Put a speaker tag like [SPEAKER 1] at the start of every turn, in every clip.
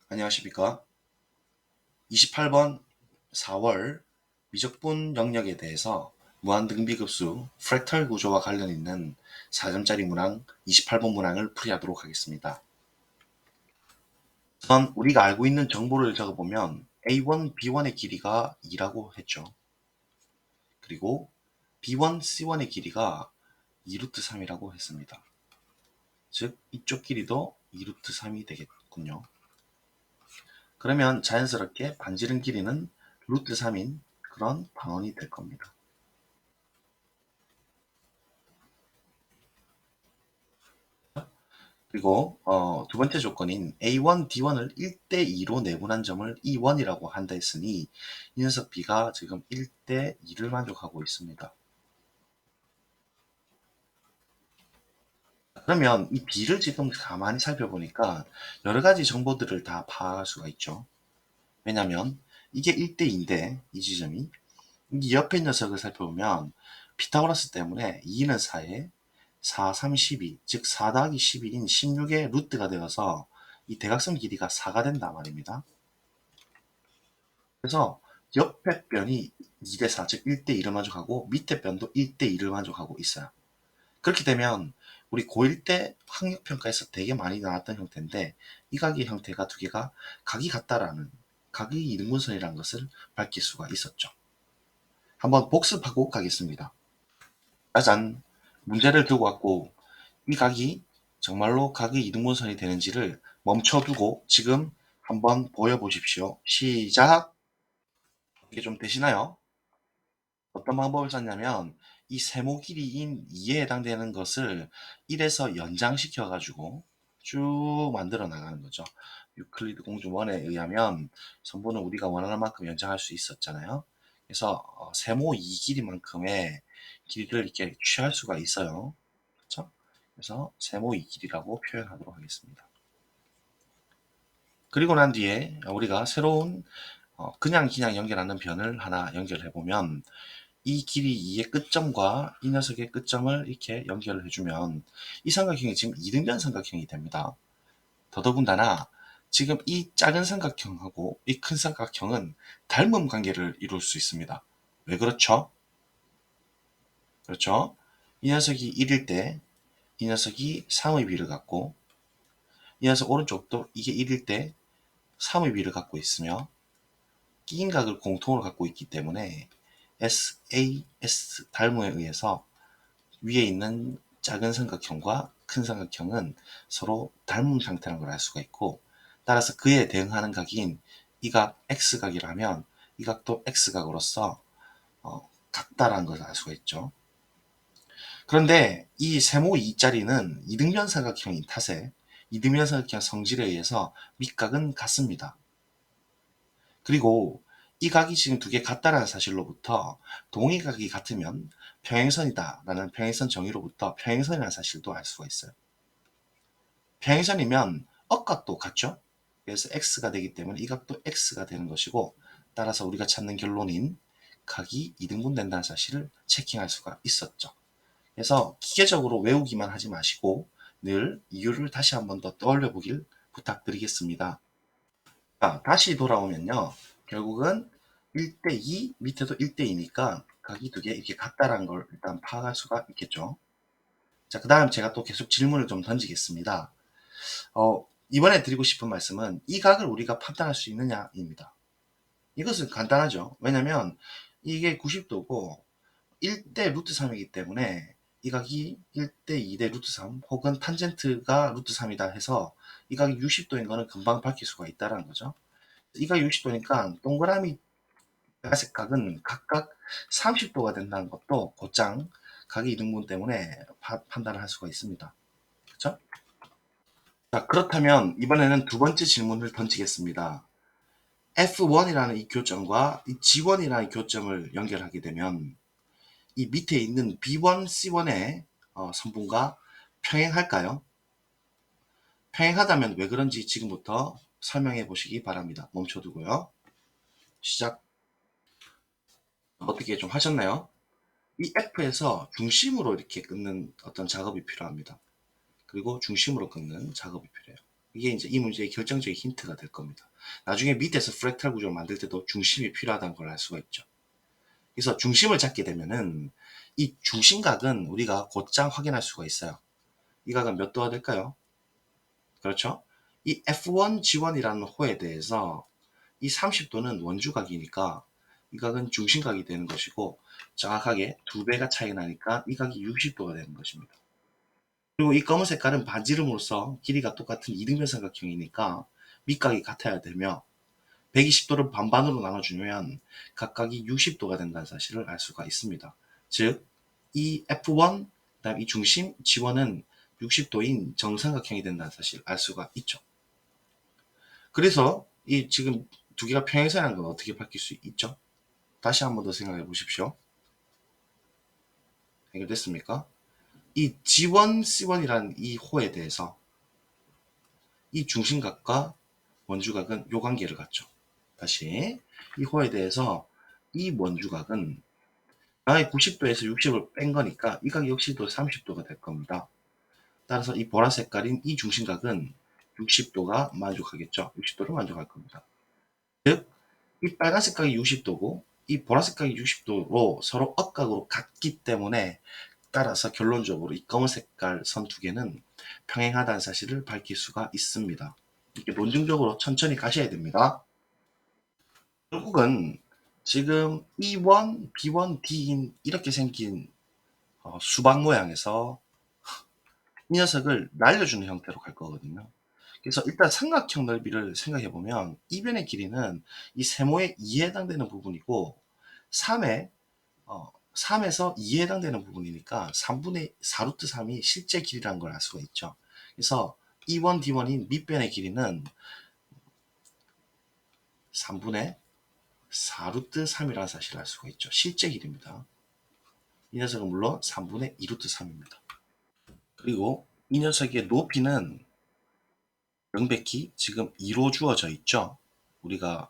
[SPEAKER 1] 안녕하십니까. 28번 4월 미적분 영역에 대해서 무한등비급수 프랙탈 구조와 관련 있는 4점짜리 문항 28번 문항을 풀이하도록 하겠습니다. 우선 우리가 알고 있는 정보를 적어보면 A1, B1의 길이가 2라고 했죠. 그리고 B1, C1의 길이가 2루트 3이라고 했습니다. 즉 이쪽 길이도 2루트 3이 되겠군요. 그러면 자연스럽게 반지름 길이는 루트 3인 그런 방언이 될 겁니다. 그리고 두 번째 조건인 A1, D1을 1대2로 내분한 점을 E1이라고 한다 했으니 이 녀석 B가 지금 1대2를 만족하고 있습니다. 그러면 이 B를 지금 가만히 살펴보니까 여러 가지 정보들을 다 파악할 수가 있죠. 왜냐면 이게 1대2인데 이 지점이 이 옆에 녀석을 살펴보면 피타고라스 때문에 2는 4에 4, 3, 12, 즉 4 더하기 11인 16의 루트가 되어서 이 대각선 길이가 4가 된단 말입니다. 그래서 옆에 변이 2대 4, 즉 1대2를 만족하고 밑에 변도 1대2를 만족하고 있어요. 그렇게 되면 우리 고1 때 학력평가에서 되게 많이 나왔던 형태인데 이 각의 형태가 두 개가 각이 같다라는 각의 이등분선이라는 것을 밝힐 수가 있었죠. 한번 복습하고 가겠습니다. 짜잔! 문제를 들고 왔고 이 각이 정말로 각의 이등분선이 되는지를 멈춰두고 지금 한번 보여보십시오. 시작! 이게 좀 되시나요? 어떤 방법을 썼냐면 이 세모 길이인 2에 해당되는 것을 1에서 연장시켜 가지고 쭉 만들어 나가는 거죠. 유클리드 공주원에 의하면 선분은 우리가 원하는 만큼 연장할 수 있었잖아요. 그래서 세모 2 길이만큼의 길이를 이렇게 취할 수가 있어요. 그렇죠? 그래서 세모 2 길이라고 표현하도록 하겠습니다. 그리고 난 뒤에 우리가 새로운 그냥 연결하는 변을 하나 연결해 보면 이 길이 2의 끝점과 이 녀석의 끝점을 이렇게 연결을 해주면 이 삼각형이 지금 이등변 삼각형이 됩니다. 더더군다나 지금 이 작은 삼각형하고 이 큰 삼각형은 닮음 관계를 이룰 수 있습니다. 왜 그렇죠? 그렇죠? 이 녀석이 1일 때 이 녀석이 3의 비를 갖고 이 녀석 오른쪽도 이게 1일 때 3의 비를 갖고 있으며 끼인 각을 공통으로 갖고 있기 때문에 SAS 닮음에 의해서 위에 있는 작은 삼각형과 큰 삼각형은 서로 닮은 상태라는 걸 알 수가 있고 따라서 그에 대응하는 각인 이 각 X각이라면 이 각도 X각으로서 같다라는 것을 알 수가 있죠. 그런데 이 세모 2짜리는 이등변 삼각형인 탓에 이등변 삼각형 성질에 의해서 밑각은 같습니다. 그리고 이 각이 지금 두 개 같다라는 사실로부터 동의각이 같으면 평행선이다라는 평행선 정의로부터 평행선이라는 사실도 알 수가 있어요. 평행선이면 억각도 같죠? 그래서 x가 되기 때문에 이 각도 x가 되는 것이고 따라서 우리가 찾는 결론인 각이 이등분된다는 사실을 체킹할 수가 있었죠. 그래서 기계적으로 외우기만 하지 마시고 늘 이유를 다시 한번 더 떠올려 보길 부탁드리겠습니다. 자, 다시 돌아오면요. 결국은 1대2, 밑에도 1대2니까 각이 두 개 이렇게 같다라는 걸 일단 파악할 수가 있겠죠. 자, 그 다음 제가 또 계속 질문을 좀 던지겠습니다. 이번에 드리고 싶은 말씀은 이 각을 우리가 판단할 수 있느냐입니다. 이것은 간단하죠. 왜냐면 이게 90도고 1대 루트 3이기 때문에 이 각이 1대 2대 루트 3 혹은 탄젠트가 루트 3이다 해서 이 각이 60도인 거는 금방 밝힐 수가 있다는 거죠. 이 각이 60도니까 동그라미 백색 각은 각각 30도가 된다는 것도 곧장 각의 이등분 때문에 판단을 할 수가 있습니다. 그렇죠? 자, 그렇다면 이번에는 두 번째 질문을 던지겠습니다. F1이라는 이 교점과 이 G1이라는 교점을 연결하게 되면 이 밑에 있는 B1, C1의 선분과 평행할까요? 평행하다면 왜 그런지 지금부터 설명해 보시기 바랍니다. 멈춰두고요. 시작. 어떻게 좀 하셨나요? 이 F에서 중심으로 이렇게 끊는 어떤 작업이 필요합니다. 그리고 중심으로 끊는 작업이 필요해요. 이게 이제 이 문제의 결정적인 힌트가 될 겁니다. 나중에 밑에서 프랙탈 구조를 만들 때도 중심이 필요하다는 걸 알 수가 있죠. 그래서 중심을 잡게 되면은 이 중심각은 우리가 곧장 확인할 수가 있어요. 이 각은 몇 도가 될까요? 그렇죠? 이 F1, G1이라는 호에 대해서 이 30도는 원주각이니까 이 각은 중심각이 되는 것이고 정확하게 2배가 차이 나니까 이 각이 60도가 되는 것입니다. 그리고 이 검은 색깔은 반지름으로서 길이가 똑같은 이등변 삼각형이니까 밑각이 같아야 되며 120도를 반반으로 나눠주면 각각이 60도가 된다는 사실을 알 수가 있습니다. 즉, 이 F1, 그다음 이 중심 G1은 60도인 정삼각형이 된다는 사실을 알 수가 있죠. 그래서 이 지금 두 개가 평행선이라는 건 어떻게 바뀔 수 있죠? 다시 한 번 더 생각해 보십시오. 해결됐습니까? 이 G1, C1이라는 이 호에 대해서 이 중심각과 원주각은 요 관계를 갖죠. 다시 이 호에 대해서 이 원주각은 나의 90도에서 60을 뺀 거니까 이 각 역시도 30도가 될 겁니다. 따라서 이 보라 색깔인 이 중심각은 60도가 만족하겠죠. 60도를 만족할 겁니다. 즉, 이 빨간 색깔이 60도고 이 보라 색깔이 60도로 서로 억각으로 같기 때문에 따라서 결론적으로 이 검은 색깔 선 두 개는 평행하다는 사실을 밝힐 수가 있습니다. 이렇게 논증적으로 천천히 가셔야 됩니다. 결국은 지금 E1, B1, D인 이렇게 생긴 수박 모양에서 이 녀석을 날려주는 형태로 갈 거거든요. 그래서 일단 삼각형 넓이를 생각해 보면 이변의 길이는 이 세모의 2에 해당되는 부분이고 3에 3에서 2에 해당되는 부분이니까 3분의 4루트 3이 실제 길이라는 걸 알 수가 있죠. 그래서 E1, D1인 밑변의 길이는 3분의 4루트 3이라는 사실을 알 수가 있죠. 실제 길이입니다. 이 녀석은 물론 3분의 2루트 3입니다. 그리고 이 녀석의 높이는 명백히 지금 2로 주어져 있죠. 우리가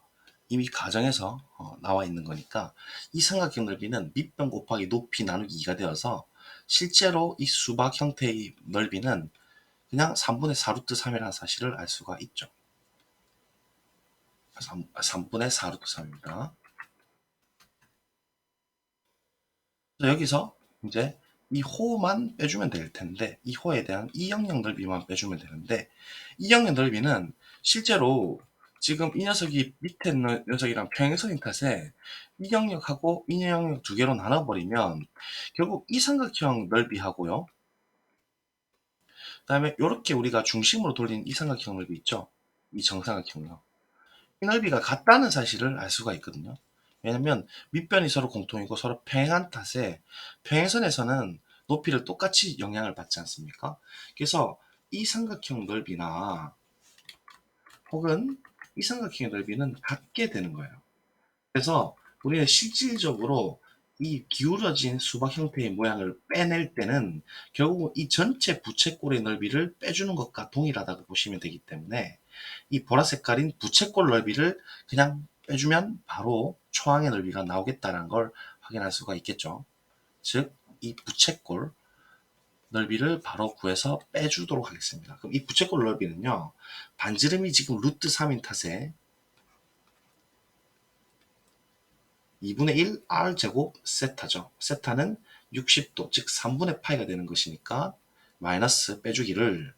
[SPEAKER 1] 이미 가정에서 나와 있는 거니까 이 삼각형 넓이는 밑변 곱하기 높이 나누기 2가 되어서 실제로 이 수박 형태의 넓이는 그냥 3분의 4루트 3이라는 사실을 알 수가 있죠. 3분의 4루트 3입니다. 여기서 이제 이 호만 빼주면 될 텐데 이 호에 대한 이 영역 넓이만 빼주면 되는데 이 영역 넓이는 실제로 지금 이 녀석이 밑에 있는 녀석이랑 평행선인 탓에 이 영역하고 이 영역 두 개로 나눠버리면 결국 이 삼각형 넓이하고요. 그 다음에 이렇게 우리가 중심으로 돌린 이 삼각형 넓이 있죠. 이 정삼각형요. 이 넓이가 같다는 사실을 알 수가 있거든요. 왜냐면 밑변이 서로 공통이고 서로 평행한 탓에 평행선에서는 높이를 똑같이 영향을 받지 않습니까? 그래서 이 삼각형 넓이나 혹은 이 삼각형의 넓이는 같게 되는 거예요. 그래서 우리는 실질적으로 이 기울어진 수박 형태의 모양을 빼낼 때는 결국은 이 전체 부채꼴의 넓이를 빼주는 것과 동일하다고 보시면 되기 때문에 이 보라 색깔인 부채꼴 넓이를 그냥 빼주면 바로 초항의 넓이가 나오겠다는 걸 확인할 수가 있겠죠. 즉, 이 부채꼴 넓이를 바로 구해서 빼주도록 하겠습니다. 그럼 이 부채꼴 넓이는요, 반지름이 지금 루트 3인 탓에 2분의 1 r제곱 세타죠. 세타는 60도, 즉 3분의 파이가 되는 것이니까 마이너스 빼주기를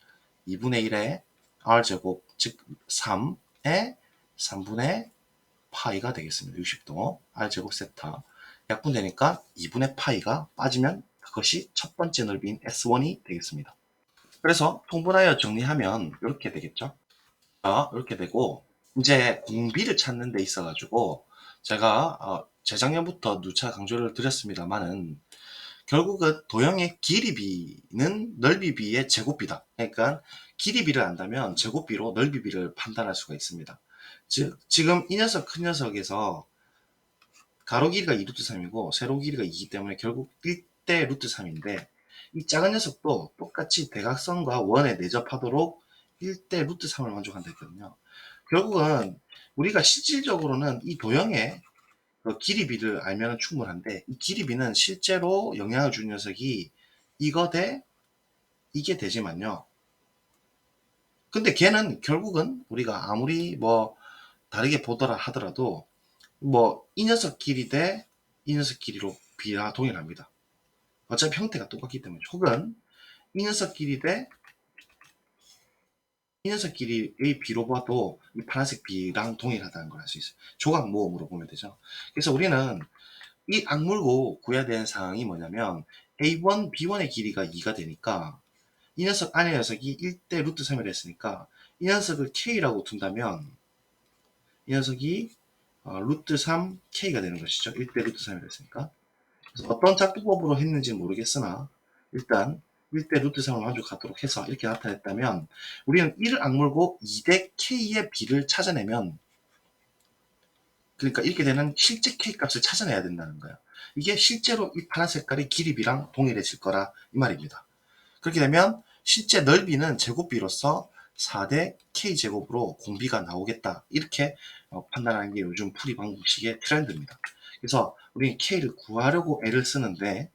[SPEAKER 1] 2분의 1의 r제곱, 즉 3의 3분의 파이가 되겠습니다. 60도, r제곱 세타. 약분되니까 2분의 파이가 빠지면 그것이 첫 번째 넓이인 S1이 되겠습니다. 그래서 통분하여 정리하면 이렇게 되겠죠. 자, 이렇게 되고 이제 공비를 찾는 데 있어 가지고 제가 재작년부터 누차 강조를 드렸습니다만은 결국은 도형의 길이비는 넓이비의 제곱비다. 그러니까 길이비를 안다면 제곱비로 넓이비를 판단할 수가 있습니다. 즉 지금 이 녀석 큰 녀석에서 가로 길이가 2루트 3이고 세로 길이가 2이기 때문에 결국 1대 루트 3인데 이 작은 녀석도 똑같이 대각선과 원에 내접하도록 1대 루트 3을 만족한다 했거든요. 결국은 우리가 실질적으로는 이 도형의 그 길이비를 알면 충분한데 이 길이비는 실제로 영향을 주는 녀석이 이거 대 이게 되지만요. 근데 걔는 결국은 우리가 아무리 뭐 다르게 보더라 하더라도 뭐 이 녀석 길이 대 이 녀석 길이로 비례가 동일합니다. 어차피 형태가 똑같기 때문에. 혹은 이 녀석 길이 대 이 녀석 길이의 비로 봐도 이 파란색 비랑 동일하다는 걸 알 수 있어요. 조각 모음으로 보면 되죠. 그래서 우리는 이 악물고 구해야 되는 상황이 뭐냐면 A1, B1의 길이가 2가 되니까 이 녀석 안의 녀석이 1대 루트 3이라 했으니까 이 녀석을 K라고 둔다면 이 녀석이 루트 3 K가 되는 것이죠. 1대 루트 3이라 했으니까. 그래서 어떤 작두법으로 했는지는 모르겠으나 일단 1대 루트 3을 만족하도록 해서 이렇게 나타냈다면 우리는 1을 악물고 2대 K의 B를 찾아내면 그러니까 이렇게 되는 실제 K 값을 찾아내야 된다는 거예요. 이게 실제로 이 파란 색깔이 길이 B랑 동일해질 거라 이 말입니다. 그렇게 되면 실제 넓이는 제곱비로서 4대 K제곱으로 공비가 나오겠다. 이렇게 판단하는 게 요즘 풀이 방법식의 트렌드입니다. 그래서 우리는 K를 구하려고 애를 쓰는데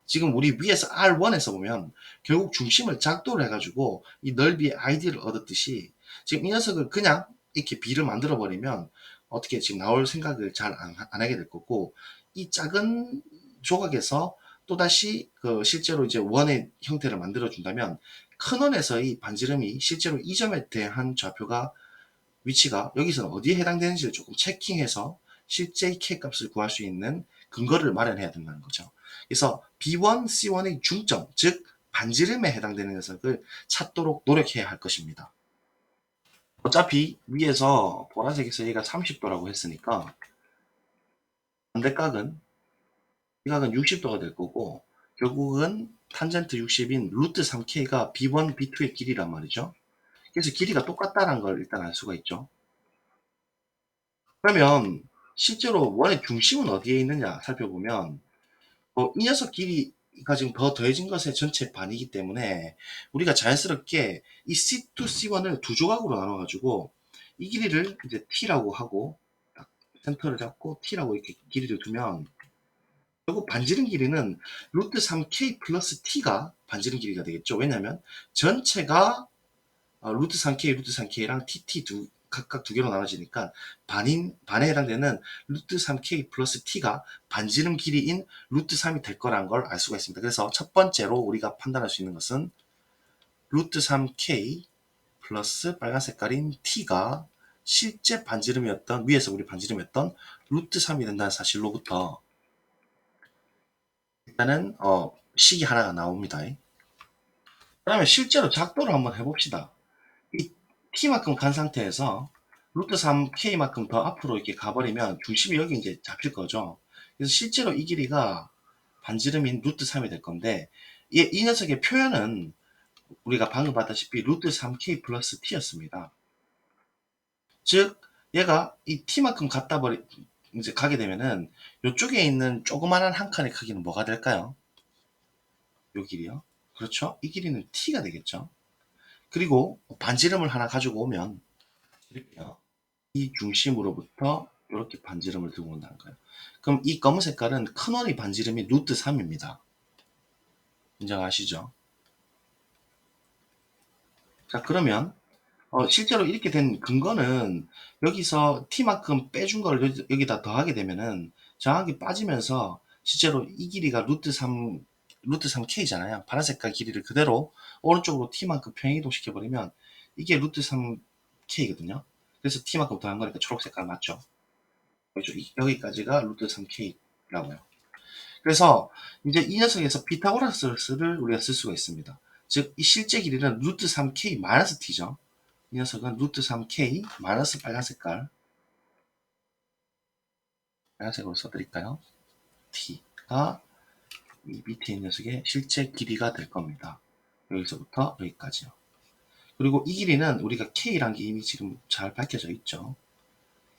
[SPEAKER 1] 지금 우리 위에서 R1에서 보면 결국 중심을 작도를 해가지고 이 넓이의 아이디를 얻었듯이 지금 이 녀석을 그냥 이렇게 B를 만들어 버리면 어떻게 지금 나올 생각을 잘 안 하게 될 거고 이 작은 조각에서 또다시 그 실제로 이제 원의 형태를 만들어 준다면 큰 원에서의 반지름이 실제로 이 점에 대한 좌표가 위치가 여기서는 어디에 해당되는지를 조금 체킹해서 실제 K 값을 구할 수 있는 근거를 마련해야 된다는 거죠. 그래서 B1, C1의 중점, 즉 반지름에 해당되는 녀석을 찾도록 노력해야 할 것입니다. 어차피 위에서 보라색에서 얘가 30도라고 했으니까 반대각은 이 각은 60도가 될 거고 결국은 탄젠트 60인 루트 3K가 B1, B2의 길이란 말이죠. 그래서 길이가 똑같다는 걸 일단 알 수가 있죠. 그러면 실제로 원의 중심은 어디에 있느냐 살펴보면 이 녀석 길이가 지금 더 더해진 것의 전체 반이기 때문에 우리가 자연스럽게 이 C2, C1을 두 조각으로 나눠가지고 이 길이를 이제 T라고 하고 딱 센터를 잡고 T라고 이렇게 길이를 두면 결국 반지름 길이는 루트 3K 플러스 T가 반지름 길이가 되겠죠. 왜냐하면 전체가 루트 3K, 루트 3K랑 TT 각각 두 개로 나눠지니까 반에 해당되는 루트 3K 플러스 T가 반지름 길이인 루트 3이 될 거라는 걸 알 수가 있습니다. 그래서 첫 번째로 우리가 판단할 수 있는 것은 루트 3K 플러스 빨간 색깔인 T가 실제 반지름이었던 위에서 우리 반지름이었던 루트 3이 된다는 사실로부터 일단은 식이 하나가 나옵니다. 그러면 실제로 작도를 한번 해봅시다. 이 T만큼 간 상태에서 루트 3K만큼 더 앞으로 이렇게 가버리면 중심이 여기 이제 잡힐 거죠. 그래서 실제로 이 길이가 반지름인 루트 3이 될 건데 이 녀석의 표현은 우리가 방금 봤다시피 루트 3K 플러스 T였습니다. 즉 얘가 이 T만큼 이제 가게 되면은 이쪽에 있는 조그만한 한 칸의 크기는 뭐가 될까요? 요 길이요. 그렇죠? 이 길이는 T가 되겠죠. 그리고 반지름을 하나 가지고 오면 이렇게요. 이 중심으로부터 이렇게 반지름을 들고 온다는 거예요. 그럼 이 검은 색깔은 큰 원의 반지름이 루트 3입니다. 인정하시죠? 자, 그러면 실제로 이렇게 된 근거는 여기서 t만큼 빼준 걸 여기다 더하게 되면은 정확히 빠지면서 실제로 이 길이가 루트 3K잖아요. 파란 색깔 길이를 그대로 오른쪽으로 t만큼 평행이동 시켜버리면 이게 루트 3K거든요. 그래서 t만큼 더한 거니까 초록 색깔 맞죠? 그렇죠. 여기까지가 루트 3K라고요. 그래서 이제 이 녀석에서 피타고라스를 우리가 쓸 수가 있습니다. 즉, 이 실제 길이는 루트 3K 마이너스 T죠. 이 녀석은 루트 3K 마이너스 빨간 색깔, 빨간색으로 써드릴까요? T가 이 밑에 있는 녀석의 실제 길이가 될 겁니다. 여기서부터 여기까지요. 그리고 이 길이는 우리가 K란 게 이미 지금 잘 밝혀져 있죠.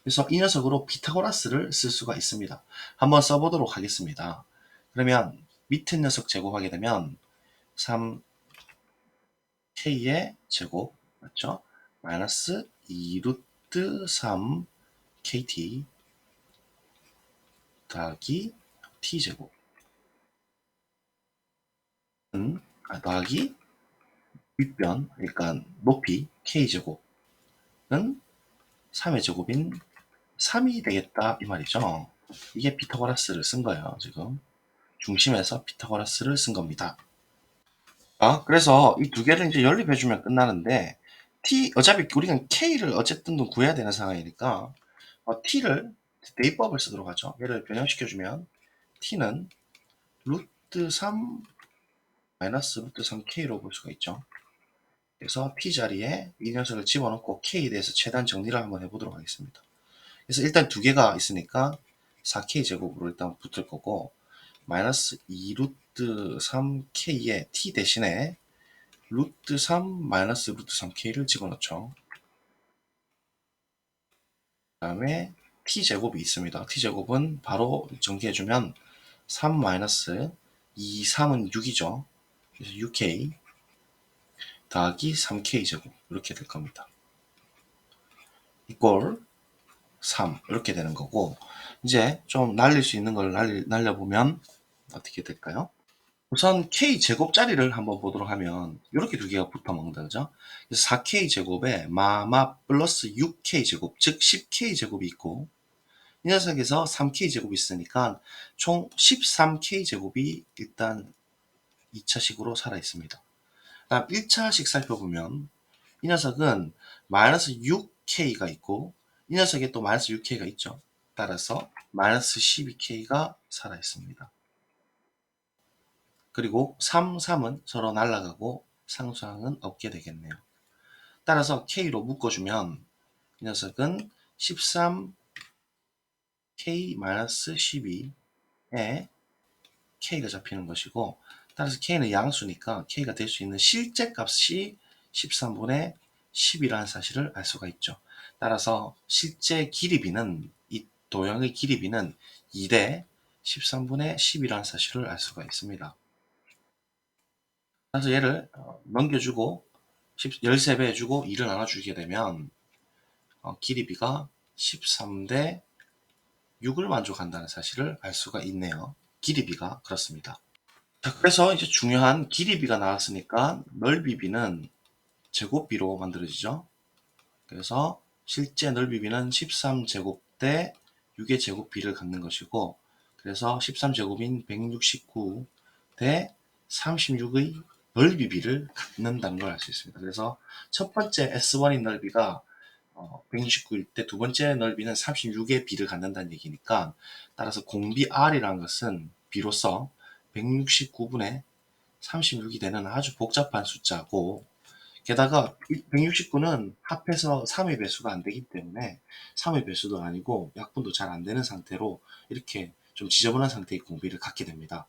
[SPEAKER 1] 그래서 이 녀석으로 피타고라스를 쓸 수가 있습니다. 한번 써보도록 하겠습니다. 그러면 밑에 녀석 제곱하게 되면 3K의 제곱 맞죠? 마이너스 2 루트 3 KT 더하기 T제곱 더하기 윗변, 그러니까 높이 k제곱은 3의 제곱인 3이 되겠다 이 말이죠. 이게 피타고라스를 쓴 거예요. 지금 중심에서 피타고라스를 쓴 겁니다. 그래서 이 두 개를 이제 연립해주면 끝나는데 어차피 우리가 k를 어쨌든 구해야 되는 상황이니까 t를 대입법을 쓰도록 하죠. 얘를 변형시켜주면 t는 루트 3 마이너스 루트 3k로 볼 수가 있죠. 그래서 t 자리에 이 녀석을 집어넣고 k에 대해서 최대한 정리를 한번 해보도록 하겠습니다. 그래서 일단 두 개가 있으니까 4k 제곱으로 일단 붙을 거고 마이너스 2 루트 3k에 t 대신에 루트 3 마이너스 루트 3k를 집어넣죠. 그 다음에 t제곱이 있습니다. t제곱은 바로 전개해주면 3 마이너스 2, 3은 6이죠. 그래서 6k 더하기 3k제곱 이렇게 될 겁니다. 이꼴 3 이렇게 되는 거고 이제 좀 날릴 수 있는 걸 날려보면 어떻게 될까요? 우선 k제곱짜리를 한번 보도록 하면 이렇게 두 개가 붙어먹는다 그죠? 그래서 4k제곱에 마마 플러스 6k제곱 즉 10k제곱이 있고 이 녀석에서 3k제곱이 있으니까 총 13k제곱이 일단 2차식으로 살아있습니다. 다음 1차식 살펴보면 이 녀석은 마이너스 6k가 있고 이 녀석에 또 마이너스 6k가 있죠. 따라서 마이너스 12k가 살아있습니다. 그리고 3, 3은 서로 날아가고 상수항은 없게 되겠네요. 따라서 k로 묶어주면 이 녀석은 13k-12에 k가 잡히는 것이고 따라서 k는 양수니까 k가 될 수 있는 실제 값이 13분의 10이라는 사실을 알 수가 있죠. 따라서 실제 길이비는 이 도형의 길이비는 2대 13분의 10이라는 사실을 알 수가 있습니다. 그래서 얘를 넘겨주고 13배 해주고 2를 나눠주게 되면 길이비가 13대 6을 만족한다는 사실을 알 수가 있네요. 길이비가 그렇습니다. 자, 그래서 이제 중요한 길이비가 나왔으니까 넓이비는 제곱비로 만들어지죠. 그래서 실제 넓이비는 13제곱 대 6의 제곱비를 갖는 것이고 그래서 13제곱인 169 대 36의 넓이비를 갖는다는 걸 알 수 있습니다. 그래서 첫 번째 S1인 넓이가 169일 때 두 번째 넓이는 36의 비를 갖는다는 얘기니까 따라서 공비 R이라는 것은 비로소 169분의 36이 되는 아주 복잡한 숫자고 게다가 169는 합해서 3의 배수가 안 되기 때문에 3의 배수도 아니고 약분도 잘 안 되는 상태로 이렇게 좀 지저분한 상태의 공비를 갖게 됩니다.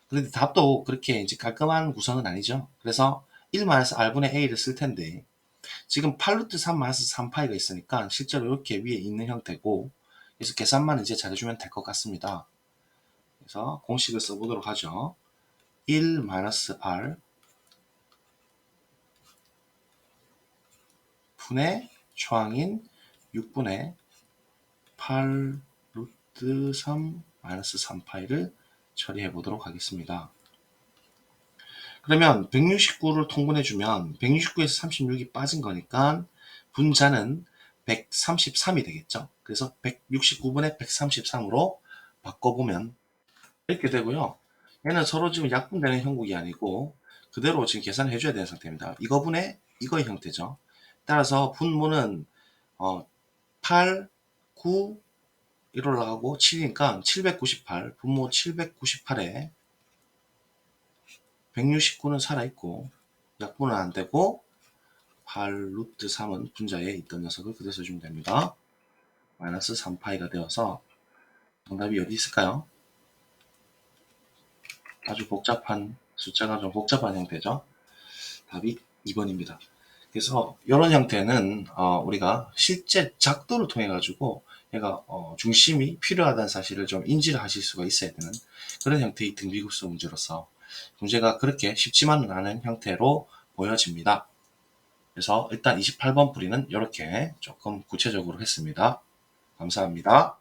[SPEAKER 1] 그런데 답도 그렇게 이제 깔끔한 구성은 아니죠. 그래서 1-r분의 a를 쓸 텐데 지금 8루트 3-3파이가 있으니까 실제로 이렇게 위에 있는 형태고 그래서 계산만 이제 잘해주면 될 것 같습니다. 그래서 공식을 써보도록 하죠. 1-r 분의 초항인 6분의 8 루트 3 마이너스 3파이를 처리해 보도록 하겠습니다. 그러면 169를 통분해주면 169에서 36이 빠진 거니까 분자는 133이 되겠죠. 그래서 169분의 133으로 바꿔보면 이렇게 되고요. 얘는 서로 지금 약분되는 형국이 아니고 그대로 지금 계산을 해줘야 되는 상태입니다. 이거분의 이거의 형태죠. 따라서 분모는 8, 9 1 올라가고 7이니까 798 분모 798에 169는 살아있고 약분은 안되고 8 루트 3은 분자에 있던 녀석을 그대로 써주면 됩니다. 마이너스 3파이가 되어서 정답이 어디 있을까요? 아주 복잡한 숫자가 좀 복잡한 형태죠. 답이 2번입니다. 그래서 이런 형태는 우리가 실제 작도를 통해 가지고 얘가 중심이 필요하다는 사실을 좀 인지를 하실 수가 있어야 되는 그런 형태의 등비급수 문제로서 문제가 그렇게 쉽지만은 않은 형태로 보여집니다. 그래서 일단 28번 풀이는 이렇게 조금 구체적으로 했습니다. 감사합니다.